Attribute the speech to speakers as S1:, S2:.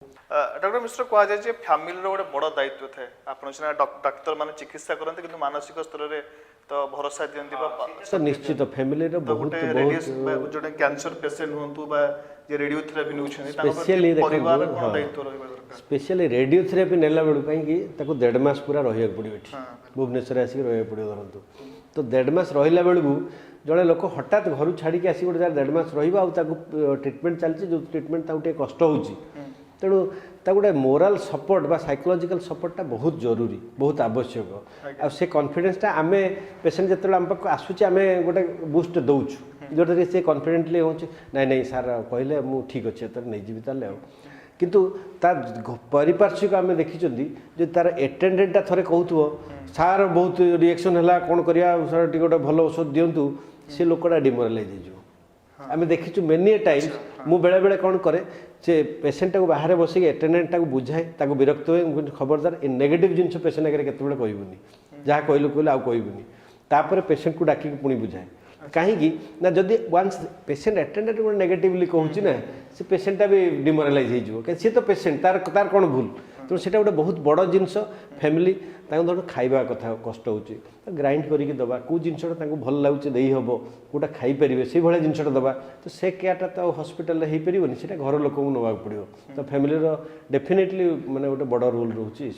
S1: Doctor मिश्र कह जाए family गोटे बड़ दायित्व थाए आपन सीना डाक्तर माने चिकित्सा करते कि मानसिक स्तर रे तो भरोसा दियंती
S2: तो निश्चित फैमिली रो बहुत बहुत
S1: जो कैंसर पेशेंट होंतु बा जे रेडियोथेरापी नउछन
S2: स्पेशली
S1: परिवार कोन दायित्व रहबा दरकार
S2: स्पेशली रेडियोथेरापी नेला बेलू कहीं ताको 1.5 मास पूरा रहिया पड़ियो एठी भुवनेश्वर आसी रहिया पड़ियो धरंतु तो 1.5 मास रहिला बेलू जड़े लोक हठात घर छाड़ी आसी गोटे 1.5 मास रहिबा आ ट्रिटमेंट चलछि जो ट्रिटमेंट ताऊ टे कष्ट होउछि तेणु गोटे मोराल सपोर्ट बा साइकोलॉजिकल सपोर्टा बहुत जरूरी बहुत आवश्यक आ से कॉन्फिडेंसटा आमे पेशेंट जतले हम पाक आसुछि आमे गोटे बूस्ट दउछु जोटे से कॉन्फिडेंटली होछि नहीं नहीं सर कहले मु ठीक अछि त नै जीबी ताले किंतु ता परिपार्श्विक आमे देखिचंदी जे तार अटेंडेंटटा थरे कहउथबो सर बहुत रिएक्शन हला कोन करिया सर टिके गोटे भलो औषध दियंतु से लोकटा डिमोरलाइज हो आमे देखिछु मेनी टाइम्स मु बेले बेले कोन करे से पेशेंट को बाहर बसिक अटेंडेंट को बुझाए ताको विरक्त हुए खबरदार ए नेगेटिव जिनस पेशेंट आगे केतबेले कहबुनी जहाँ कहलु कहले आउ कहबुनी तापर पेशेंट को डाकी पुणी बुझाए कहीं ना जदि वंस पेशेंट अटेंडेंट को नेगेटिवली कहूँ ना से पेशेंटा भी डिमोरालाइज हो सी तो पेशेंट तार तार कौन भूल तो सेटा गोटे बहुत बड़ जिनस फैमिली धर खाइबा कथा कष्ट होची ग्राइंड करिक दबा को जिनसटा भल लगुचे दे हम गोटा खाईपर से भाया जिनसटा दबा तो से केयरटा तो हॉस्पिटल हो पारे घर लोक नवा पड़ो तो फैमिली डेफिनेटली माने गोटे बड़ रोल रोचे।